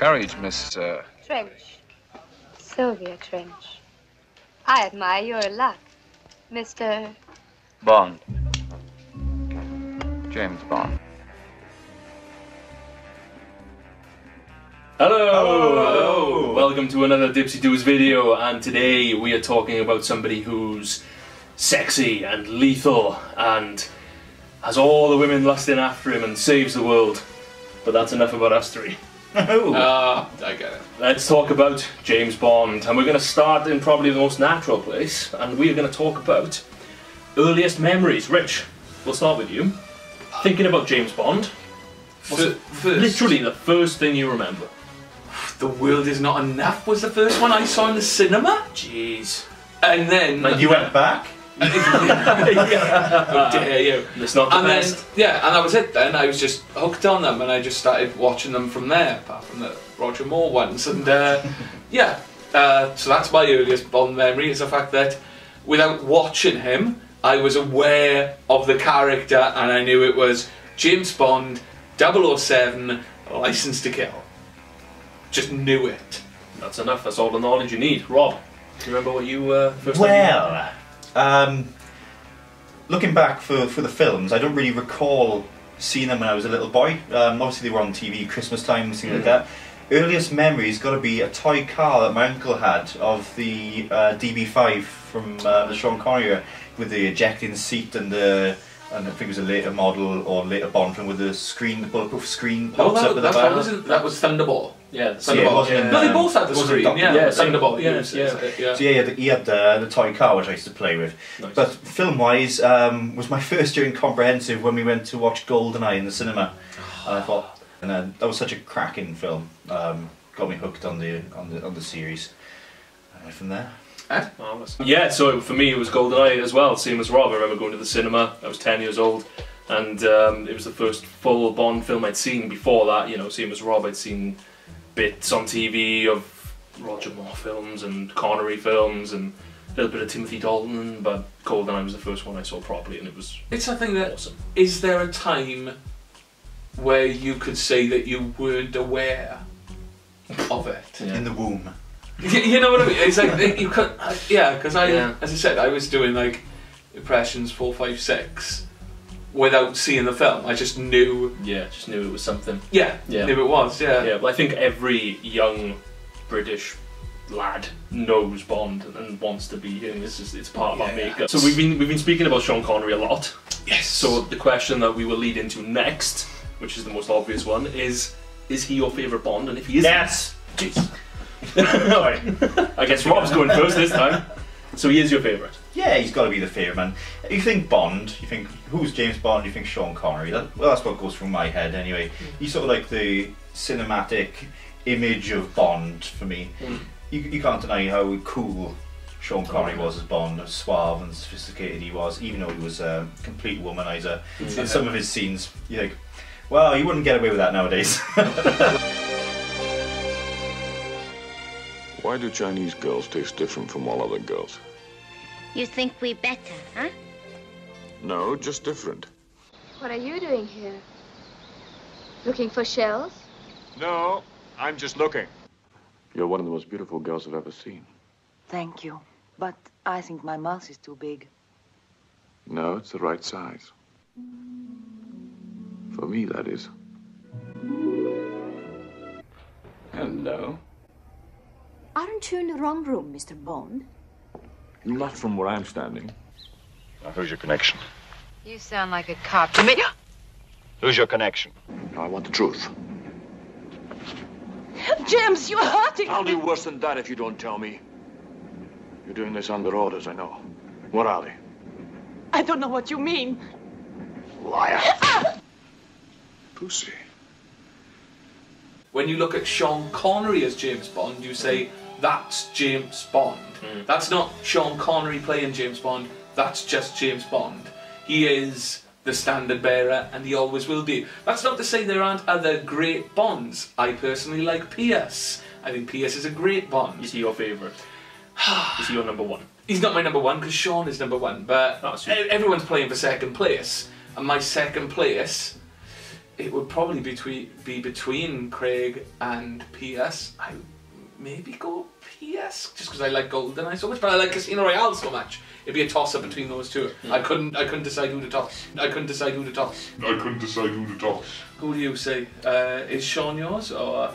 courage, Mr. Trench. Sylvia Trench. I admire your luck, Mr. Bond. James Bond. Hello! Welcome to another Dipsy Do's video, and today we are talking about somebody who's sexy and lethal and has all the women lusting after him and saves the world. But that's enough about us three. I get it. Let's talk about James Bond, and we're going to start in probably the most natural place, and we're going to talk about earliest memories. Rich, we'll start with you. Thinking about James Bond, what's literally the first thing you remember? The World Is Not Enough was the first one I saw in the cinema. Jeez. And then... Like you went back? How dare you. It's not the and best. Then, yeah, and that was it then. I was just hooked on them and I just started watching them from there, apart from the Roger Moore ones. And yeah, so that's my earliest Bond memory, is the fact that without watching him, I was aware of the character and I knew it was James Bond, 007, License to Kill. Just knew it. That's enough, that's all the knowledge you need. Rob, do you remember what you first Looking back for the films, I don't really recall seeing them when I was a little boy. Obviously they were on TV, Christmas time, things like that. Earliest memory's got to be a toy car that my uncle had of the DB5 from the Sean Connery era, with the ejecting seat and the... And I think it was a later model or later Bond film with the screen, the bulletproof screen pops up at the back. That was Thunderball. Yeah, Thunderball. Yeah, no, they both had the screen. Yeah, Thunderball. Yeah. So yeah, he had the toy car which I used to play with. Nice. But film-wise, was my first year in comprehensive when we went to watch GoldenEye in the cinema. And I thought, that was such a cracking film. Got me hooked on the series. And from there. Yeah, so for me it was GoldenEye as well, same as Rob. I remember going to the cinema, I was 10 years old, and it was the first full Bond film I'd seen. Before that, you know, same as Rob, I'd seen bits on TV of Roger Moore films and Connery films and a little bit of Timothy Dalton, but GoldenEye was the first one I saw properly, and it was It's something that, awesome. Is there a time where you could say that you weren't aware of it? Yeah. In the womb. You know what I mean? It's like you could, yeah. Because as I said, I was doing like impressions 4, 5, 6 without seeing the film. I just knew. Yeah, just knew it was something. Yeah, Yeah. knew it was. Yeah. Yeah, but I think every young British lad knows Bond and wants to be him. It's part of our makeup. So we've been speaking about Sean Connery a lot. Yes. So the question that we will lead into next, which is the most obvious one, is he your favourite Bond? And if he is, Yes! Jeez. Alright. I guess Rob's going first this time. So he is your favourite? Yeah, he's got to be the favourite man. You think Bond, you think who's James Bond, you think Sean Connery. Well, that's what goes through my head anyway. He's sort of like the cinematic image of Bond for me. You can't deny how cool Sean Connery was as Bond, how suave and sophisticated he was, even though he was a complete womanizer. And some of his scenes, you think, well, you wouldn't get away with that nowadays. Why do Chinese girls taste different from all other girls? You think we better, huh? No, just different. What are you doing here? Looking for shells? No, I'm just looking. You're one of the most beautiful girls I've ever seen. Thank you, but I think my mouth is too big. No, it's the right size. For me, that is. Hello. Aren't you in the wrong room, Mr. Bond? Not from where I'm standing. Now, who's your connection? You sound like a cop to me. Who's your connection? Now, I want the truth. James, you're hurting I'll do worse than that if you don't tell me. You're doing this under orders, I know. What are they? I don't know what you mean. Liar. Pussy. When you look at Sean Connery as James Bond, you say that's James Bond. That's not Sean Connery playing James Bond. That's just James Bond. He is the standard bearer, and he always will be. That's not to say there aren't other great Bonds. I personally like Pierce. I think Pierce is a great Bond. Is he your favourite? Is he your number one? He's not my number one because Sean is number one, but everyone's playing for second place, and my second place it would probably be between Craig and Pierce. I would maybe go Pierce, just because I like GoldenEye so much, but I like Casino Royale so much. It'd be a toss-up between those two. I couldn't decide who to toss. Who do you say? Is Sean yours, or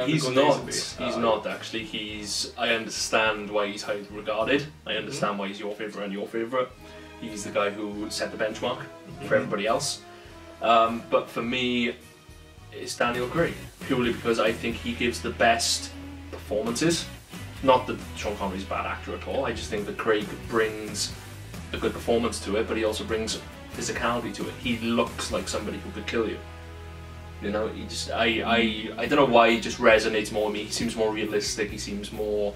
he's not. He's not actually. I understand why he's highly regarded. I understand why he's your favourite and your favourite. He's the guy who set the benchmark for everybody else. But for me, it's Daniel Craig, purely because I think he gives the best performances. Not that Sean Connery's a bad actor at all, I just think that Craig brings a good performance to it, but he also brings physicality to it. He looks like somebody who could kill you. You know, he just, I don't know why he just resonates more with me. He seems more realistic, he seems more...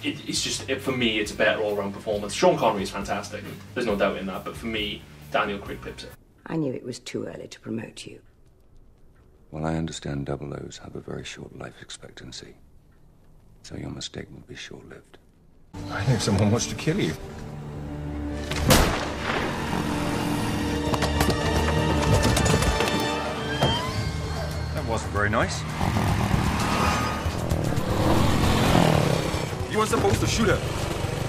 It's just, for me, it's a better all-round performance. Sean Connery is fantastic, there's no doubt in that, but for me, Daniel Craig pips it. I knew it was too early to promote you. Well, I understand double O's have a very short life expectancy. So your mistake will be short-lived. I think someone wants to kill you. That wasn't very nice. You were supposed to shoot her.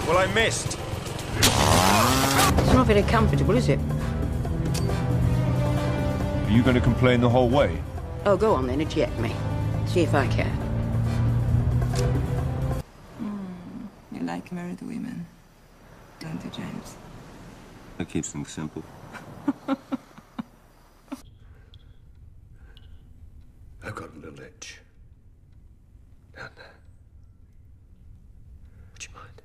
Well, I missed. It's not very comfortable, is it? Are you going to complain the whole way? Oh, go on then, eject me. See if I can. You like married women, don't you, James? That keeps things simple. I've got a little itch. Down there. Would you mind?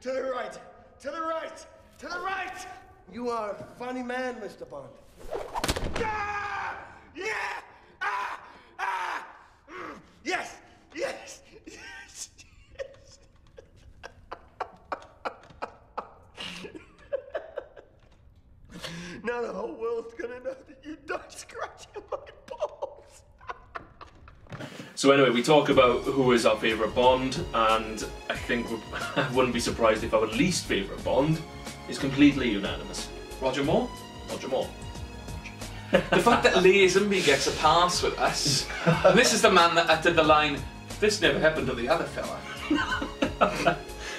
To the right! To the right! To the right! You are a funny man, Mr. Bond. Ah! Yeah! Ah! Ah! Yes! Yes! Yes! Yes! Now the whole world's gonna know that you died scratching my balls. So anyway, we talk about who is our favourite Bond, and I think I wouldn't be surprised if our least favourite Bond is completely unanimous. Roger Moore? Roger Moore. The fact that Lazenby gets a pass with us, and this is the man that uttered the line, "This never happened to the other fella."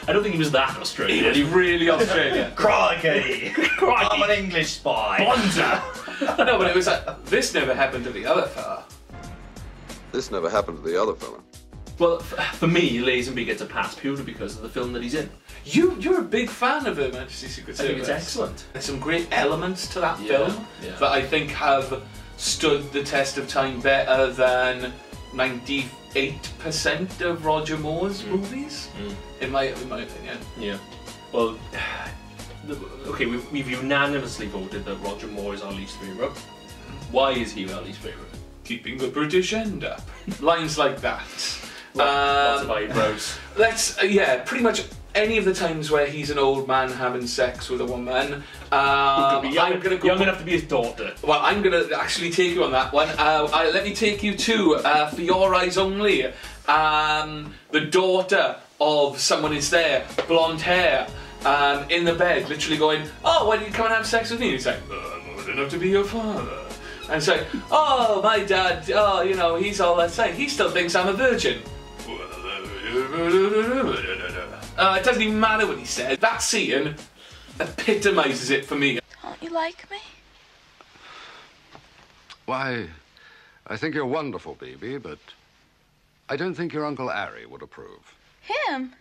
I don't think he was that Australian. He was really Australian. Crikey! Crikey! I'm an English spy. Bonza! No, but it was like, "This never happened to the other fella." This never happened to the other fella. Well, for me, Lazenby gets a pass purely because of the film that he's in. You're a big fan of Her Majesty's Secret Service. I think it's excellent. There's some great elements to that film that I think have stood the test of time better than 98% of Roger Moore's movies, in my opinion. Yeah. Well, okay, we've unanimously voted that Roger Moore is our least favourite. Why is he our least favourite? Keeping the British end up. Lines like that. Lots of eyebrows. Pretty much any of the times where he's an old man having sex with a woman. I'm gonna go young enough to be his daughter. Well, I'm gonna actually take you on that one. Let me take you to For Your Eyes Only. The daughter of someone is there, blonde hair, in the bed, literally going, "Oh, why did you come and have sex with me?" And he's like, "I'm old enough to be your father." And it's like, "Oh, my dad, oh, you know, he's all that same. He still thinks I'm a virgin." It doesn't even matter what he said. That scene epitomises it for me. Don't you like me? Why, I think you're wonderful, Bibi, but I don't think your Uncle Harry would approve. Him?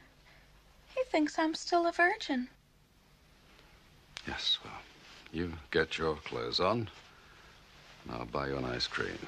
He thinks I'm still a virgin. Yes, well, you get your clothes on, and I'll buy you an ice cream.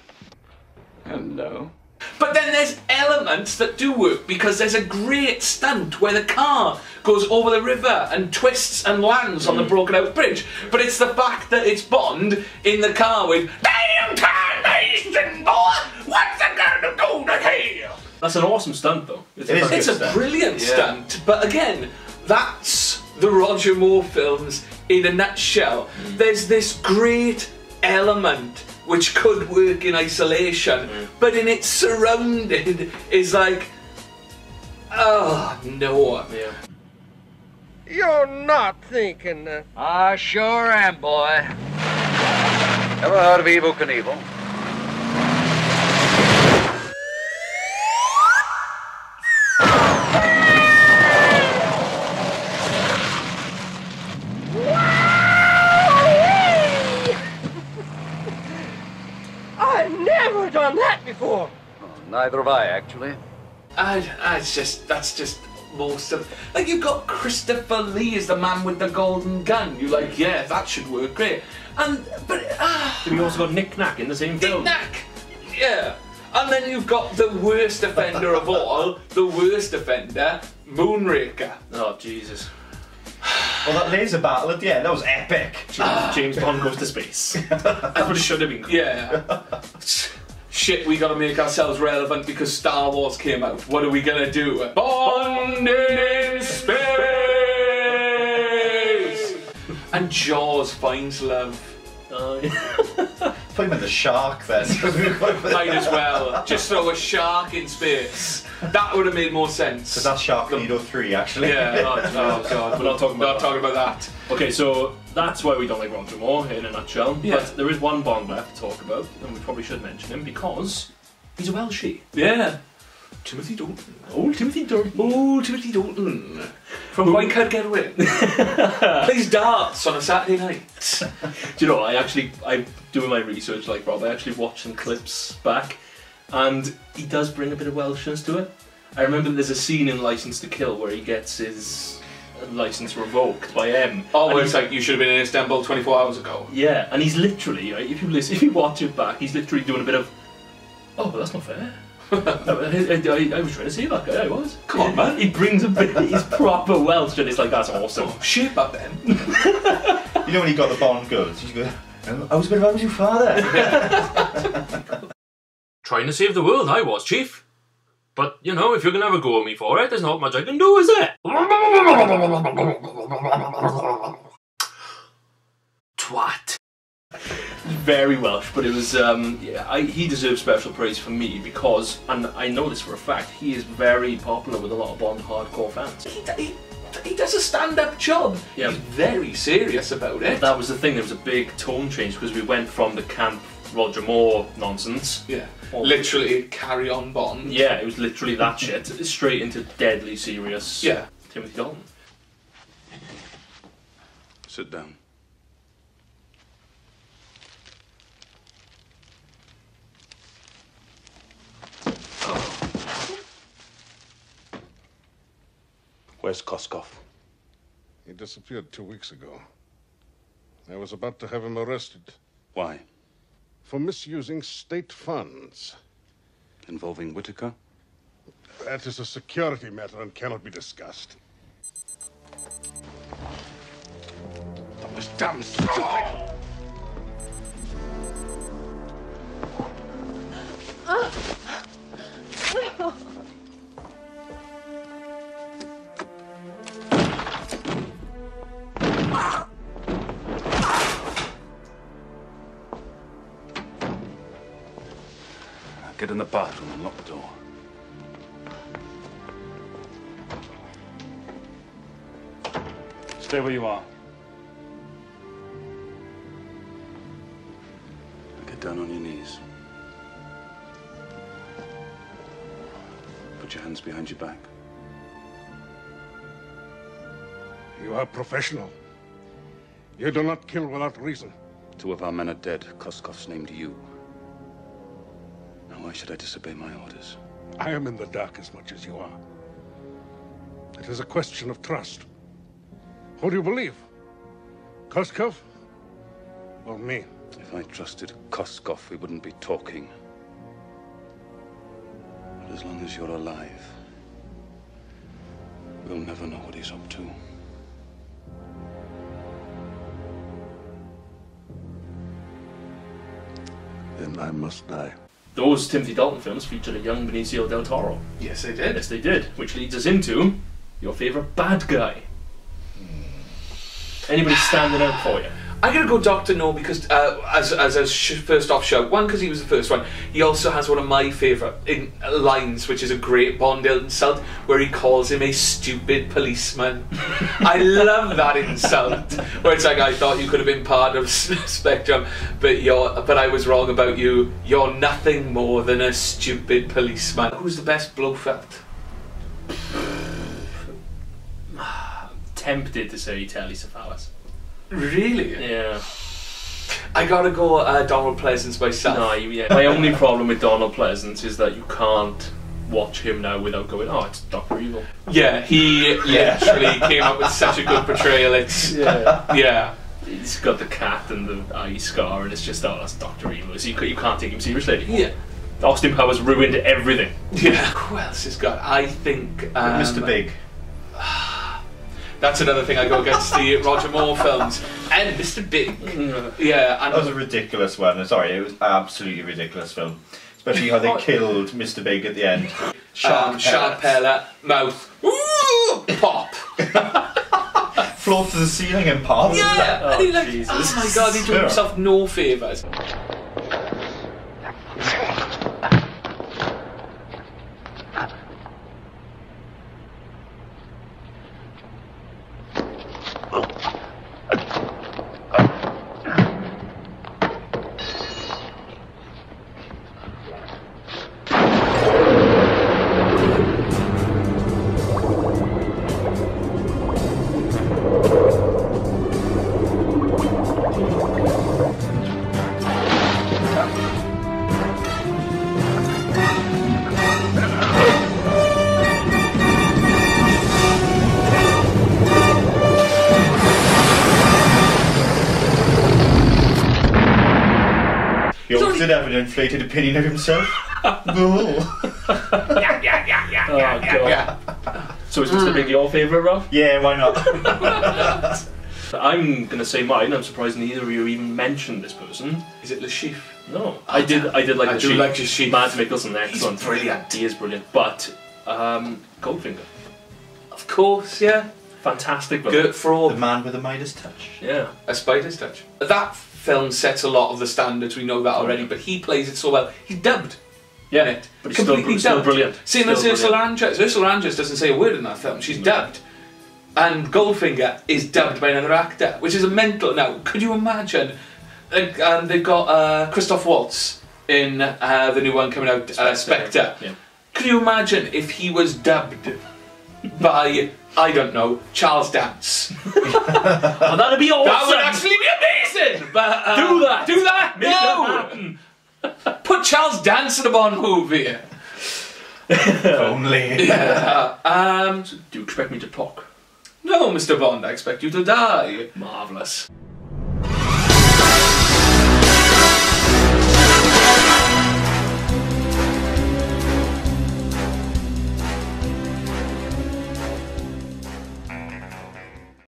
Hello. But then there's elements that do work, because there's a great stunt where the car goes over the river and twists and lands on the broken out bridge. But it's the fact that it's Bond in the car with "Damn tarnation, boy! What's it gonna do to hell?" That's an awesome stunt, though. It's a brilliant stunt. But again, that's the Roger Moore films in a nutshell. There's this great element which could work in isolation, but in its surrounding is like, oh no. Yeah. You're not thinking that. I sure am, boy. Ever heard of Evel Knievel? I've never done that before. Oh, neither have I, actually. That's just most of, like, you've got Christopher Lee as the man with the golden gun. You're like, yeah, that should work great. But you also got Nick Knack in the same film. Nick Knack, yeah. And then you've got the worst offender of all, the worst offender, Moonraker. Oh Jesus. Well, that laser battle at the end, that was epic. James Bond goes to space. That's what it should have been. Yeah. Shit, we gotta make ourselves relevant because Star Wars came out. What are we gonna do? Bond in space! And Jaws finds love. I thought you meant the shark then. Might as well. Just throw a shark in space. That would have made more sense. Because that's Sharknado 3, actually. Yeah, oh god, we're not talking about that. Okay, so that's why we don't like Roger Moore in a nutshell. Yeah. But there is one Bond left to talk about, and we probably should mention him because he's a Welshie. Yeah. Timothy Dalton. Oh, Timothy Dalton. Oh, Timothy Dalton. From Why Can't Get Away. Plays darts on a Saturday night. Do you know, I'm doing my research like Rob. I actually watched some clips back, and he does bring a bit of Welshness to it. I remember there's a scene in License to Kill where he gets his license revoked by M. Oh, where it's like, you should have been in Istanbul 24 hours ago. Yeah, and he's literally, right, if you watch it back, he's literally doing a bit of, oh, but that's not fair. I was trying to see that guy, I was. Come on, man. He brings a bit, he's proper Welsh, and it's like, that's awesome. Oh, shape up then. You know when he got the Bond goods, he's going, I was a bit around with your father. Trying to save the world, I was, Chief. But, you know, if you're going to have a go at me for it, there's not much I can do, is there? Twat. Very Welsh, but it was, he deserves special praise for me because, and I know this for a fact, he is very popular with a lot of Bond hardcore fans. He does a stand-up job. Yeah. He's very serious about it. That was the thing, there was a big tone change because we went from the camp Roger Moore nonsense. Yeah. Literally carry on Bond. Yeah, it was literally that shit. Straight into deadly serious Timothy Dalton. Sit down. Where's Koskov? He disappeared 2 weeks ago. I was about to have him arrested. Why? For misusing state funds. Involving Whitaker? That is a security matter and cannot be discussed. That was damn stupid! Get in the bathroom and lock the door. Stay where you are. Get down on your knees. Put your hands behind your back. You are professional. You do not kill without reason. 2 of our men are dead. Koskov's named you. Now, why should I disobey my orders? I am in the dark as much as you are. It is a question of trust. Who do you believe? Koskov or me? If I trusted Koskov, we wouldn't be talking. But as long as you're alive, we'll never know what he's up to. Then I must die. Those Timothy Dalton films featured a young Benicio del Toro. Yes, they did. Yes, they did. Which leads us into your favourite bad guy. Anybody standing out for you? I'm gonna go Doctor No because as a first off shout, one because he was the first one. He also has one of my favourite lines, which is a great Bond insult, where he calls him a stupid policeman. I love that insult, where it's like, I thought you could have been part of Spectrum, but I was wrong about you. You're nothing more than a stupid policeman. Who's the best Blofeld? Tempted to say Telly Savalas. Really? Yeah. I gotta go Donald Pleasance myself. No, yeah. My only problem with Donald Pleasance is that you can't watch him now without going, oh, it's Dr. Evil. Yeah, he literally came up with such a good portrayal. It's yeah. He's got the cat and the eye scar, and it's just, oh, that's Dr. Evil. So you can't take him seriously anymore. Yeah. Austin Powers ruined everything. Yeah. Who else has got? I think Mr. Big. That's another thing I go against the Roger Moore films. And Mr. Big. Yeah. And that was a ridiculous one. Sorry, it was absolutely ridiculous film. Especially how they killed Mr. Big at the end. Sharp pellet, mouth. Ooh, pop. Float to the ceiling and pop. Yeah. Oh, and he like, Jesus. oh my god, he did himself no favours. He always did have an inflated opinion of himself. Yeah. So is Mr. Big your favourite, Rob? Yeah, why not? I'm going to say mine. I'm surprised neither of you even mentioned this person. Is it Le Chiffre? No. I did like I Le do Chiffre. like Le Chiffre. Mads Mikkelsen, excellent. He's brilliant. He is brilliant. But Goldfinger. Of course, yeah. Fantastic. Good for all. The man with the Midas touch. Yeah. A spider's touch. That film sets a lot of the standards, we know that already, but he plays it so well. He's dubbed. Yeah, in it. but he's Completely still dubbed. brilliant. Same as Ursula Andress. Ursula Andress doesn't say a word in that film. She's dubbed. And Goldfinger is dubbed by another actor, which is a mental. Now, could you imagine? They've got Christoph Waltz in the new one coming out, Spectre. Yeah. Could you imagine if he was dubbed by, I don't know, Charles Dance? Oh, that'd be awesome. That would actually be amazing. But do that. Do that. Make that happen. Put Charles Dance in a Bond movie. Only. Do you expect me to talk? No, Mr. Bond, I expect you to die. Marvellous.